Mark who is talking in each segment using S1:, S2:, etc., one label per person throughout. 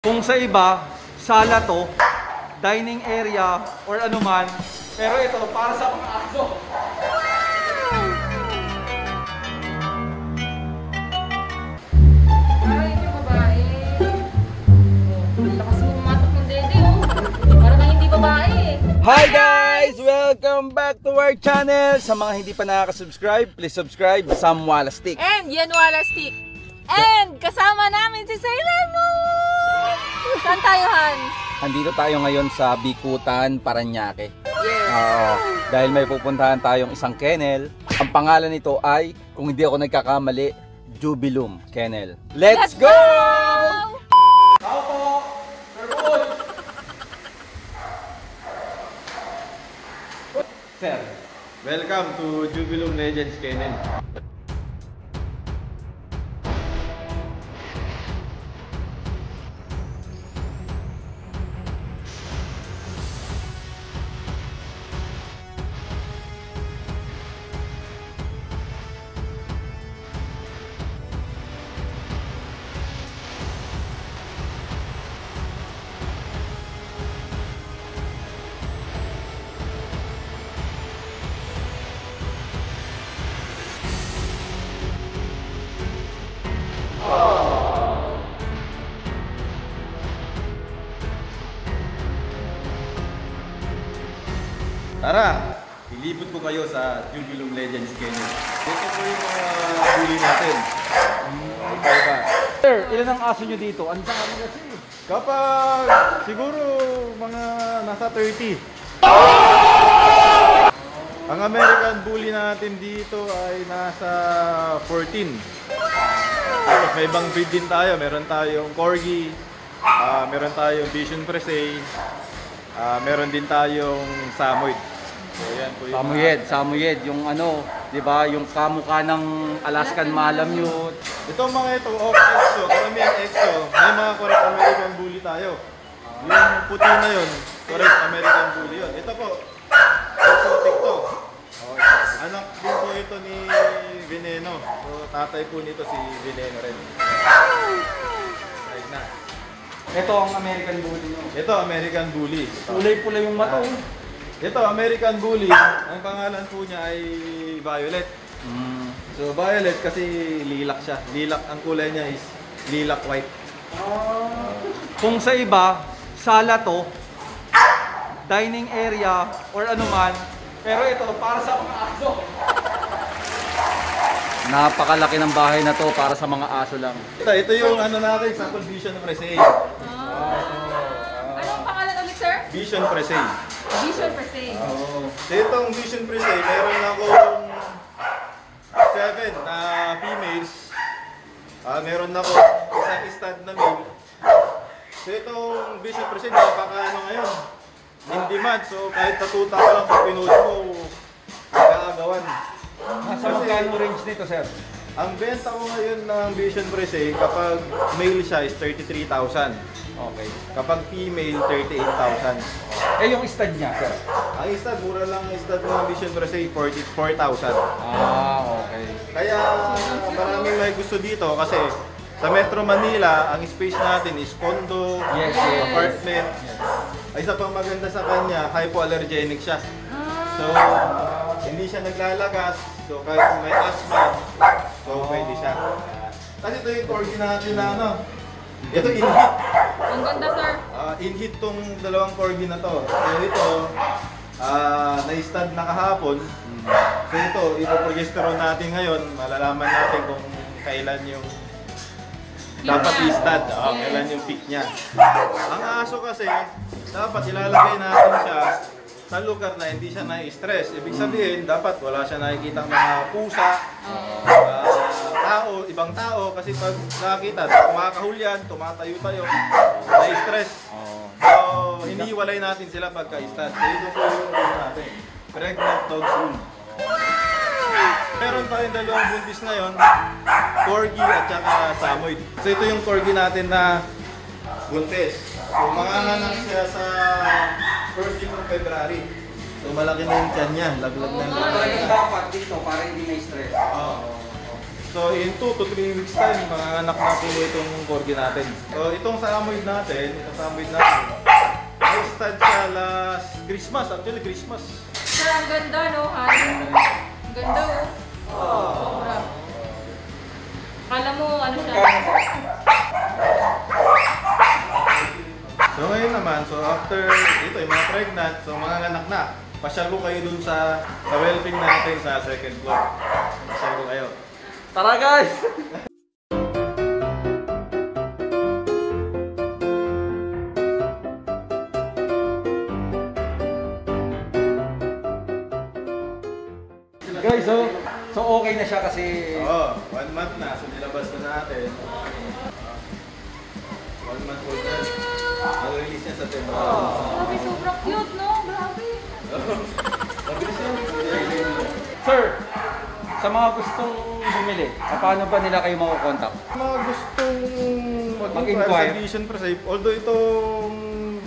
S1: Kung sa iba, sala to, dining area, or anuman. Pero ito, para sa mga aso.
S2: Parang yun yung babae. Lakas mo matok ng dede, oh. Parang kang hindi babae, eh.
S1: Hi guys! Welcome back to our channel! Sa mga hindi pa nakaka-subscribe, please subscribe. Sam Walastik.
S2: And yan wala stick. And kasama namin si Sailor Moon! Saan tayo, Han?
S1: Andito tayo ngayon sa Bikutan, Paranaque.
S2: Yes.
S1: Dahil may pupuntahan tayong isang kennel. Ang pangalan nito ay, kung hindi ako nagkakamali, Jubilum Kennel. Let's go! Ako po, Sir Boy! Sir,
S3: Welcome to Jubilum Legends Kennel. Tara, ilibot ko kayo sa Jubilum Legends Kennel. Ito po yung mga huli natin. Diba?
S1: Sir, ilan ang aso nyo dito? Ang dami kasi.
S3: Kapag siguro mga nasa 30. Ang American Bully natin dito ay nasa 14. Tapos may ibang breed din tayo. Meron tayong Corgi, meron tayong Bichon Frise, meron din tayong Samoyed. So yan po yung
S1: Samuyed, yung ano, di ba, yung kamukha ng Alaskan Malamute.
S3: Itong mga ito, exo, karamihan exo, may mga correct American Bully tayo. Yung puti na yun, correct American Bully yun. Ito po, exotic to. Anak din po ito ni Veneno. So tatay po nito si Veneno rin. Right na.
S1: Ito ang American Bully nyo.
S3: Ito, American Bully.
S1: Kulay-pula yung mata.
S3: Ito, American Bully. Ang pangalan po niya ay Violet. So violet kasi lilac siya. Lilac, ang kulay niya is lilac white.
S1: Kung sa iba, sala to, dining area, or anuman. Pero ito, para sa mga aso. Napakalaki ng bahay na to para sa mga aso lang.
S3: Ito yung ano natin, sample Vision Frise.
S2: Anong pangalan ulit, sir?
S3: Vision Frise.
S2: Vision per se.
S3: So itong Vision Frise, meron akong 7 na females. Meron ako isang stud na male. So itong Vision Frise, napakaano ngayon. In demand, so kahit natuta ka lang sa pinost mo, nag-aagawan.
S1: Nasa magkano range nito, sir?
S3: Ang benta ko ngayon ng Vision Frise, kapag male siya is 33,000.
S1: Okay.
S3: Kapag female, 38,000.
S1: Eh, yung stud niya, sir?
S3: Ang stud, mura lang ang stud ng Vision Frise, 44,000.
S1: Okay.
S3: Kaya maraming may gusto dito kasi sa Metro Manila, ang space natin is condo,
S1: Yes.
S3: apartment. Ay, isa pang maganda sa kanya, hypoallergenic siya. So, hindi siya naglalagas. So, kahit kung may asthma, so pwede siya. Kasi ito yung corgi natin na ano. Ito in-hit.
S2: Ang ganda, sir.
S3: In-hit tong dalawang corgi na to. So, ito, na-stud na kahapon. So, ito, ipoprogesterone natin ngayon. Malalaman natin kung kailan yung dapat i-stud. Kailan yung peak niya. Ang aso kasi, dapat ilalagay natin siya sa lugar na hindi siya na-stress. Ibig sabihin, dapat wala siya nakikitang mga pusa, tao, ibang tao. Kasi pag nakakita, kumakahulyan, tumatayo-tayo, na-stress. So, hiniwalay natin sila pagka-stud. So, ito po yung natin. Pregnant dog rule. Meron tayong dalawang buntis ngayon, Corgi at saka Samoyed. So, ito yung Corgi natin na buntis. So, manganganak siya sa first week of February. So, malaki na yung tiyan niya. Laglag na yung
S1: Dapat dito para hindi na stress.
S3: So in 2 to 3 weeks time, mga anak na po itong corgi natin. So itong Samoyed natin, may stud siya last Christmas, actually Christmas.
S2: Sir, ang ganda, no? Ang ganda, oh. Sobra. Kala mo, ano siya?
S3: So ngayon naman, so after ito, yung mga pregnant, so mga anak na, pasyal ko kayo dun sa whelping natin sa second floor. Pasyal ko kayo.
S1: Tara guys! Guys, so okay na siya kasi
S3: Oo, 1 month na, so nilabas na natin. 1 month old na. Mag-release niya sa September.
S2: Grabe, sobrang cute, no? Grabe.
S3: Mabilis yan.
S1: Sir, sa mga gustong bumili, paano ba nila kayo makukontak?
S3: Mga gustong
S1: Mag-inquire.
S3: mag-inquire sa Vision Pro Safe, although itong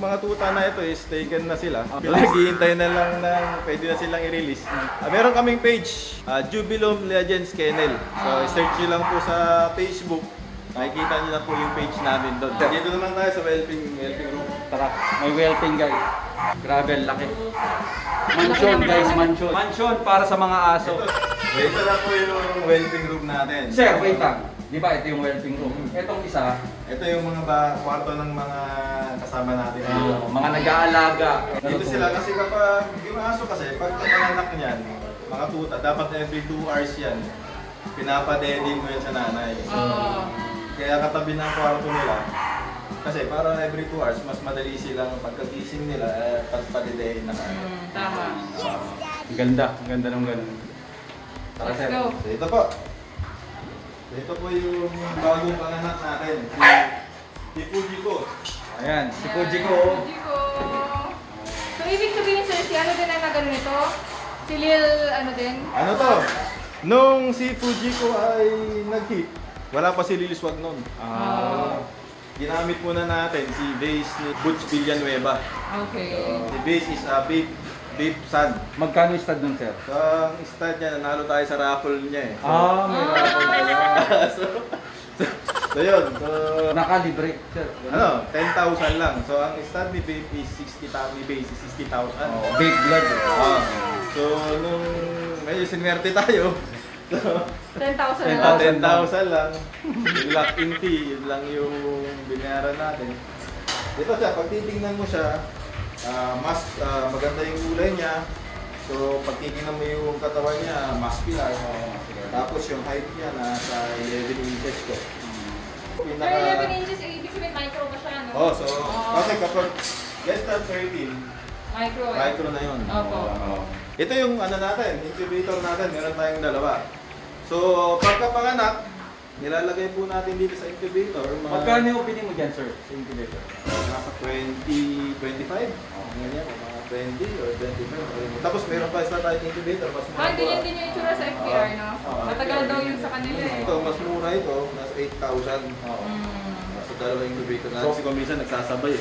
S3: mga tuta na ito is taken na sila. Naghihintay na lang ng pwede na silang i-release. Meron kaming page, Jubilum Legends Kennel. So, search nyo lang po sa Facebook. Makikita nyo na po yung page namin doon. Dito naman tayo sa whelping room.
S1: Tara, may whelping guys. Grabe, ang laki. Mansion guys, mansion. Mansion para sa mga aso.
S3: Ito na po yung whelping room natin.
S1: Sir, wait lang. Di ba ito yung whelping room? Itong isa,
S3: Ito yung mga kwarto ng mga kasama natin.
S1: mga nag-aalaga.
S3: Dito sila kasi kapag yung aso kasi, pag nanganak niyan, mga tuta, dapat every 2 hours yan, pinapadeding mo yan sa nanay. Kaya katabi ng kwarto nila, kasi para every 2 hours, mas madali silang pagkagising nila, pagpadedehin na kaya.
S2: Tama.
S1: Ang ganda ng ganun. Tara
S2: Let's
S1: sir.
S2: go.
S3: So ito po. Ito po yung bagong panganak natin, si Fujiko.
S1: Ayan, si Fujiko.
S2: Fujiko. So, ibig sabihin, sir, si ano din ang nagano nito? Si Lil, ano din?
S3: Ano to? Nung si Fujiko ay nag-hit, wala pa si Liliswag nun. Ginamit muna natin si base ni Butch Villanueva.
S2: Okay.
S3: Si base is a Babe San.
S1: Magkano yung stud nun sir?
S3: So, ang stud niya, nanalo tayo sa raffle niya eh.
S1: May raffle pala.
S3: So yun, so
S1: Nakalibre sir.
S3: ano, 10,000 lang. So ang stud ni Babe is 60,000, ni base is 60,000.
S1: Big blood.
S3: So nung medyo sinwerte tayo, so
S2: 10,000
S1: 10,000
S2: na.
S3: 10,000 lang. Yung lock-in fee, yun lang yung binayaran natin. Ito siya, pag titingnan mo siya, mas maganda yung kulay niya. So pag titingnan mo yung katawan niya, muscular. Tapos yung height niya nasa 11 inches ko.
S2: Pero 11 inches, ibig sabihin micro ba siya, no?
S3: So kasi kapag less than 13,
S2: Micro, eh.
S3: micro na yun.
S2: Opo.
S3: Ito yung ano natin, incubator natin, meron tayong dalawa. So pagkapanganak, nilalagay po natin dito sa incubator.
S1: Magkano yung opinion mo dyan sir? Sa incubator?
S3: Nasa 20, 25? Ganyan, mga 20 or 25. Tapos meron pa isa tayong incubator, mas mura.
S2: Ganyan din yung itsura sa FBR, no? Matagal daw yun sa kanila, eh.
S3: Ito, mas mura ito, nasa 8,000. Nasa dalawang incubator natin. Kasi kung minsan nagsasabay.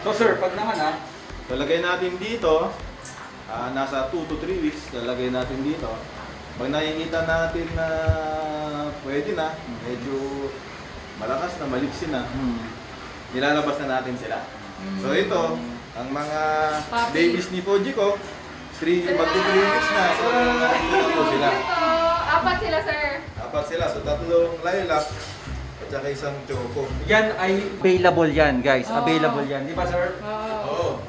S1: So sir, pag nanganak,
S3: So lagay natin dito, nasa 2 to 3 weeks, lalagay natin dito. Pag nakikita natin na pwede na, medyo malakas na, maliksi na, nilalabas na natin sila. So ito, ang mga babies ni Fujiko, 3 weeks na. So ito po sila.
S2: Apat sila, sir.
S3: Apat sila. So 3 lilac at saka isang choco.
S1: yan ay available yan guys. Available yan. Di ba sir?
S3: Oo.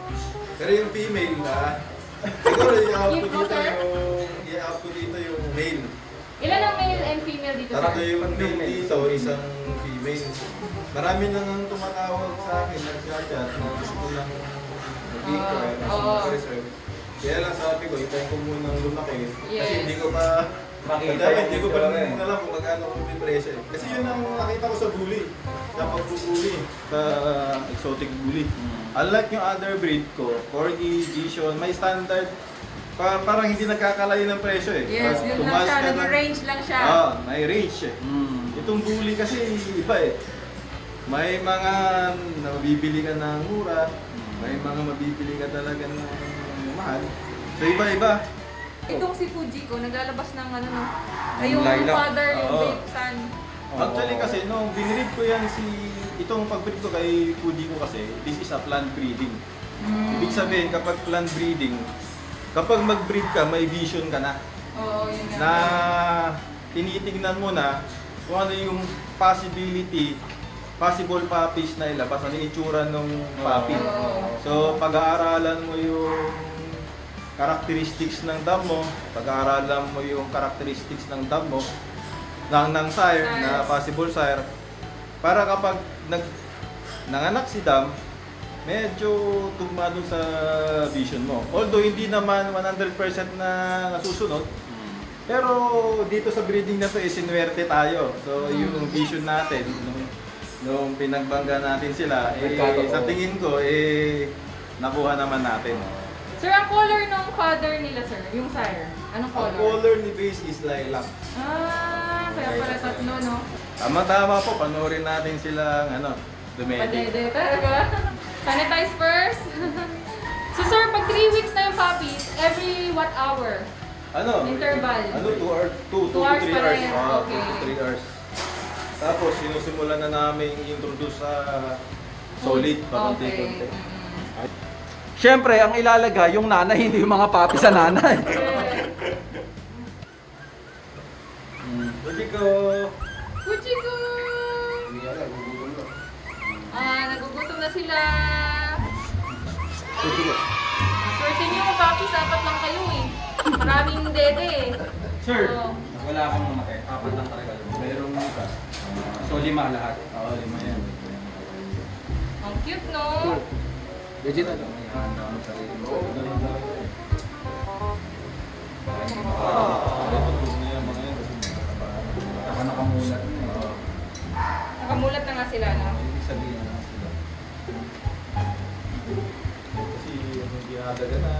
S3: Pero yung female na, siguro i-out ko dito yung male.
S2: Ilan ang male and female dito,
S3: Tatlo
S2: sir?
S3: yung male dito, isang female. Marami nang tumatawag sa akin, nag-chat na gusto lang mag-reserve. Kaya lang sabi ko, hintayin ko munang lumaki. Kasi hindi ko pa hindi ko pa rin alam kung magkano kung may presyo. Kasi yun ang nakita ko sa bully. Sa pagbubuli. Sa exotic bully. Unlike yung other breed ko, Corgi, Bichon, may standard. Parang hindi nagkakalayo ng presyo eh.
S2: Yes, yun lang siya. Nag-range lang siya.
S3: May range eh. Itong bully kasi iba eh. May mga mabibili ka ng mura, may mga mabibili ka talaga ng mahal. So iba-iba.
S2: Itong si Fujiko, naglalabas ng ano no.
S1: Ng
S2: Yung
S1: lilac.
S2: father, yung
S3: Oo.
S2: babe son.
S3: Actually kasi, nung binreed ko yan itong pag-breed ko kay Fuji ko kasi, this is a plant breeding. Ibig sabihin, kapag plant breeding, kapag mag-breed ka, may vision ka na.
S2: Oo, yun nga.
S3: Na tinitignan mo na kung ano yung possible puppies na ilabas, ano yung itsura ng puppy.
S2: Oo.
S3: So, pag-aaralan mo yung characteristics ng dam mo, pag-aaralan mo yung characteristics ng dam mo, ng sire, na possible sire, para kapag nanganak si dam, medyo tugma dun sa vision mo. Although hindi naman 100% na nasusunod, pero dito sa breeding na to, sinuwerte tayo. So yung vision natin, nung pinagbangga natin sila, sa tingin ko, nakuha naman natin.
S2: Sir, ang color ng father nila, sir, yung sire, anong color?
S3: Ang color ni base is lilac.
S2: Kaya pala tatlo, no?
S3: Tama-tama po, panoorin natin silang dumedi.
S2: Padede, talaga. Sanitize first. So, sir, pag 3 weeks na yung puppies, every what hour? Interval.
S3: 2 hours, 2 to 3
S2: hours pa
S3: hours.
S2: rin. Okay.
S3: 2 to 3 hours. Tapos, sinusimulan na namin introduce sa solid, pakunti-kunti.
S1: Siyempre, ang ilalagay yung nanay, hindi yung mga papi sa nanay.
S3: Fujiko!
S2: Fujiko! Nagugutom na sila.
S1: Fujiko.
S2: Swerte nyo, puppies, 4 lang kayo eh. Maraming dede eh.
S1: Sir,
S2: Oo.
S1: wala akong mamatay. 4 lang talaga.
S3: Mayroong isa.
S1: So, 5 lahat.
S3: Oo, 5 yan.
S2: Ang cute, no?
S1: Legit ano? Nakamulat.
S2: Nakamulat na nga sila, no?
S1: Sabihin na sila.
S3: Kasi hindi nakadaga na.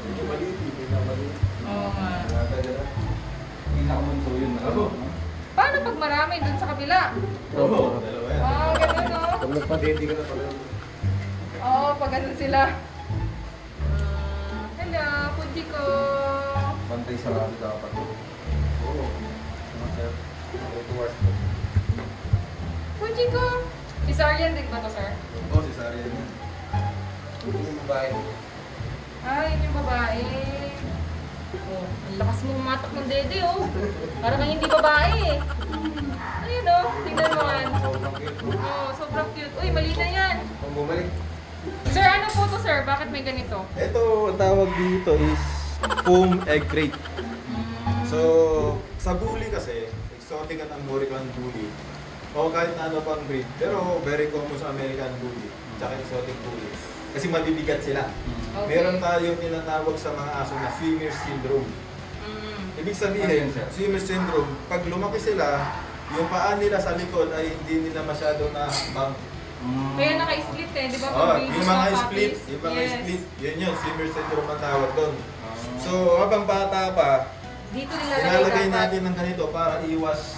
S3: Hindi maliit, hindi na maliit.
S2: Oo nga.
S3: Nakadaga na.
S1: Pinakamunto yun.
S3: Ako.
S2: Paano pag marami dun sa kabila?
S3: Oo, dalawa yan.
S2: Ganun, no?
S3: Pag nagpa-daddy ka na pala.
S2: Oo, pag ganun sila. Hello, Fujiko.
S1: Bantay sarado dapat.
S3: Oo. Sir.
S2: Fujiko. Cesarean din ba to, sir?
S3: Oo, si Sari yan. Yung babae.
S2: Yun yung babae. Oh, ang lakas mong matak ng dede, oh. Parang kang hindi babae, eh. Ayun, oh. Tingnan mo yan. Oh, sobrang cute. Uy, mali na yan.
S3: Kung bumalik.
S2: Sir, ano po to, sir? Bakit may ganito?
S3: Ito, ang tawag dito is foam egg crate. So, sa bully kasi, exotic at American bully, o kahit na ano pang breed, pero very common sa American bully, tsaka exotic bully. Kasi mabibigat sila.
S2: Okay.
S3: Meron tayong tinatawag sa mga aso na swimmer syndrome. Ibig sabihin, swimmer syndrome, pag lumaki sila, yung paa nila sa likod ay hindi nila masyado na bang.
S2: Kaya naka-split eh, di ba?
S3: Yung mga split, yun, swimmer syndrome ang tawag doon. So, habang bata pa,
S2: Dito
S3: ilalagay
S2: dapat.
S3: natin ng ganito para iwas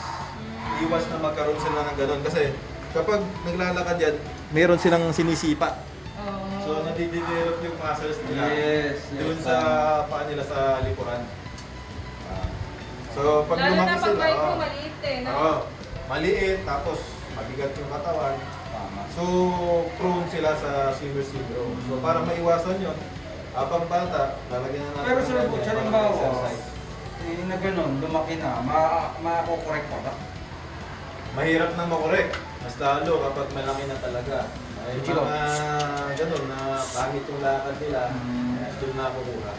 S3: na magkaroon sila ng gano'n. Kasi kapag naglalakad yan, meron silang sinisipa. So, nadidevelop yung muscles nila. Doon sa paa nila sa likuran. So, pag
S2: Lalo na
S3: lumaki
S2: pag
S3: sila,
S2: micro, maliit eh, no?
S3: maliit, tapos mabigat yung katawan. So, prone sila sa swimmer syndrome. So, para maiwasan yun, habang bata, lalagyan na natin
S1: Pero
S3: ng
S1: sir,
S3: ganyan
S1: kung
S3: para
S1: halimbawa,
S3: exercise.
S1: na gano'n, lumaki na, makakokorek pa ba?
S3: Mahirap na makorek. Mas lalo kapag malaki na talaga. May mga gano'n na kahit yung lakad nila, doon na kukuha.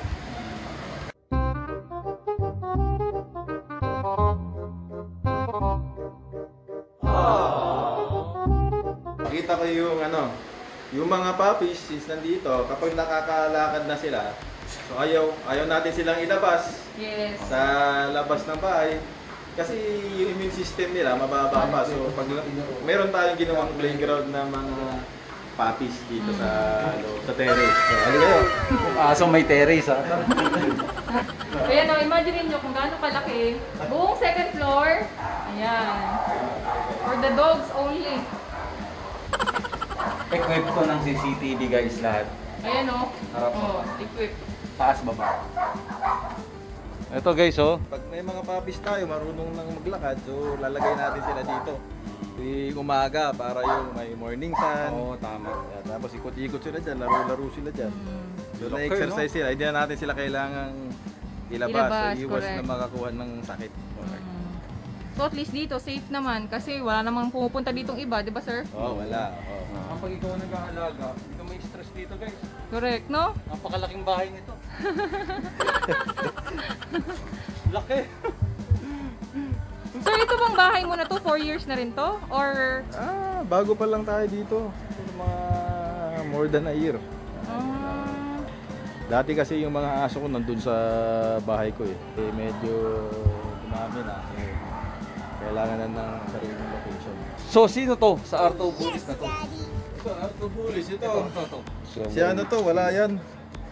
S3: Makita ko yung mga puppies is nandito, kapag nakakalakad na sila, so ayaw natin silang ilabas
S2: Yes.
S3: sa labas ng bahay kasi yung immune system nila mababa pa. So pag meron tayong ginawang playground na mga puppies dito sa terrace. So ano kayo?
S1: Aso may terrace ha.
S2: Kaya no, imagine nyo kung gaano kalaki. Buong second floor. Ayan. For the dogs only.
S1: Equip ko ng CCTV guys lahat.
S2: Ayan o.
S1: Harap.
S2: Oh, equip.
S1: Taas baba. Ito guys, oh.
S3: Pag may mga puppies tayo, marunong nang maglakad, so lalagay natin sila dito. Tuwing umaga para yung may morning sun.
S1: Oo, tama.
S3: Yan, tapos ikot-ikot sila dyan, laro-laro sila dyan. So
S1: Laki,
S3: na-exercise sila, hindi na natin sila kailangang ilabas.
S2: Ilabas,
S3: So iwas
S2: correct.
S3: na makakuha ng sakit.
S2: So at least dito, safe naman kasi wala namang pumupunta ditong iba, di ba sir?
S3: Wala.
S1: Kapag ikaw nag-aalaga, hindi ka may stress dito guys.
S2: Correct, no?
S1: Napakalaking bahay nito. Laki.
S2: Sir, ito bang bahay mo na to? 4 years na rin to? Or...
S3: Bago pa lang tayo dito. Mga more than a year. Dati kasi yung mga aso ko nandun sa bahay ko eh. Medyo dumami na. Kailangan na ng sariling location.
S1: So, sino to sa Arto Bullis na to?
S3: Ito, Arto Bullis. Ito.
S1: Ito.
S3: Si ano to, wala yan.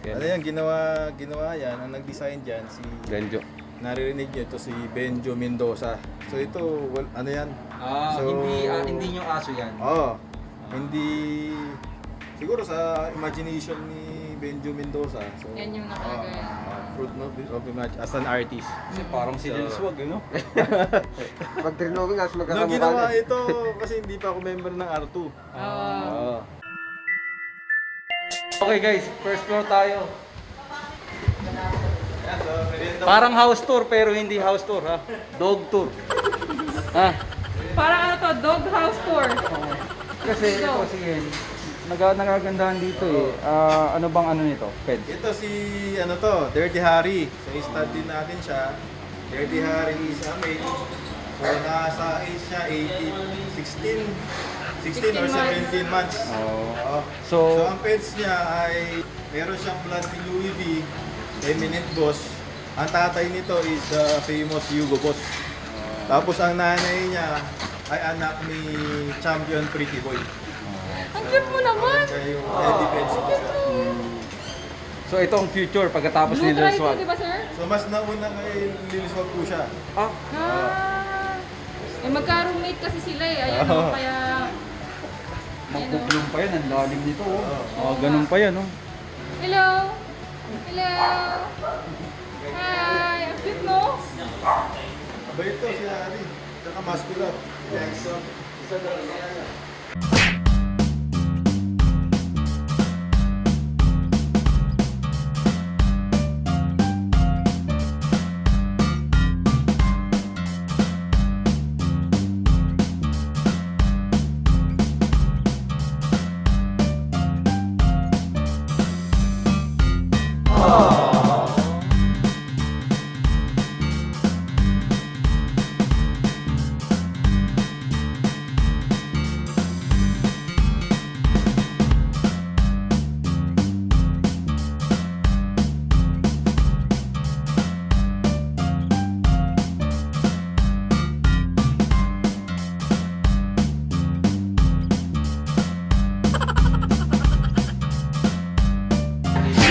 S3: Ano yan, ginawa yan. Ang nag-design dyan, si...
S1: Benjo.
S3: Naririnig nyo, ito si Benjo Mendoza. So ito, ano yan?
S1: Ah,
S3: So-
S1: hindi yung aso yan.
S3: Hindi... Siguro sa imagination ni Benjo Mendoza. So,
S2: Yan yung nakalagay.
S3: fruit of imagination as an artist.
S1: Kasi parang si Lil Swag, eh, no?
S4: Pag trinong nga,
S3: Nung
S4: magkakamukha
S3: ginawa
S4: na.
S3: ito, kasi hindi pa ako member ng R2.
S1: Okay guys, first floor tayo.
S3: Yan, so, merienda.
S1: Parang house tour pero hindi house tour ha. Dog tour. Ha?
S2: Parang ano to, dog house tour.
S1: Kasi ito sige, nagagandahan dito eh. Ano bang ano nito? Peds.
S3: Ito si, ano to, Dirty Harry. So, i-stud din natin siya. Dirty Harry is a male. So, nasa age niya 16 or 17 months. Oo. So,
S1: So,
S3: ang pets niya ay meron siyang blood ni Louis V, Eminent Boss. Ang tatay nito is the famous Hugo Boss. Tapos ang nanay niya ay anak ni Champion Pretty Boy.
S2: Ang cute mo naman!
S3: Kaya yung Eddie Pets ko siya.
S1: so ito ang future pagkatapos
S2: Blue
S1: ni Lil
S2: try to,
S1: Swag.
S2: di ba sir?
S3: So mas nauna kay Liliswag po siya.
S1: Ah,
S2: Eh magka-roommate kasi sila eh. Ayan o, kaya...
S1: magbublong pa yan. Ang lalim nito oh. Ganun pa yan oh.
S2: Hello! Hello! Hi! Ang cute no?
S3: Aba ito si Harry. Tsaka muscular. Jackson.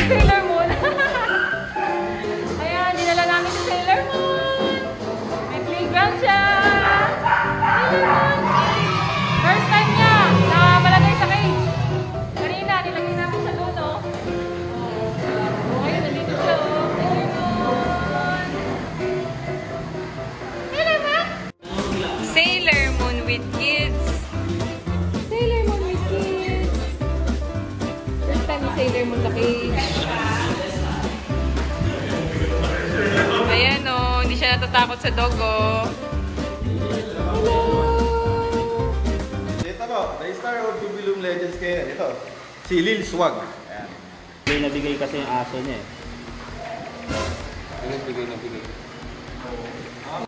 S2: Sailor Moon! Ayan, dinala namin si Sailor Moon! May playground siya! Sailor Moon! First time niya na malagay sa cage. Kanina, nilagay namin sa doon, no? Ngayon, nandito siya, oh. Sailor Moon! Sailor Moon! Sailor Moon with kids. Sailor Moon with kids. First time ni Sailor Moon sa cage. Ayan o, hindi siya natatakot sa dog o. Hello!
S3: Ito po, the star of Jubilum Legends kayo. Ito, si Lil Swag. Ayan.
S5: May nabigay kasi yung aso niya eh.
S1: Bigay.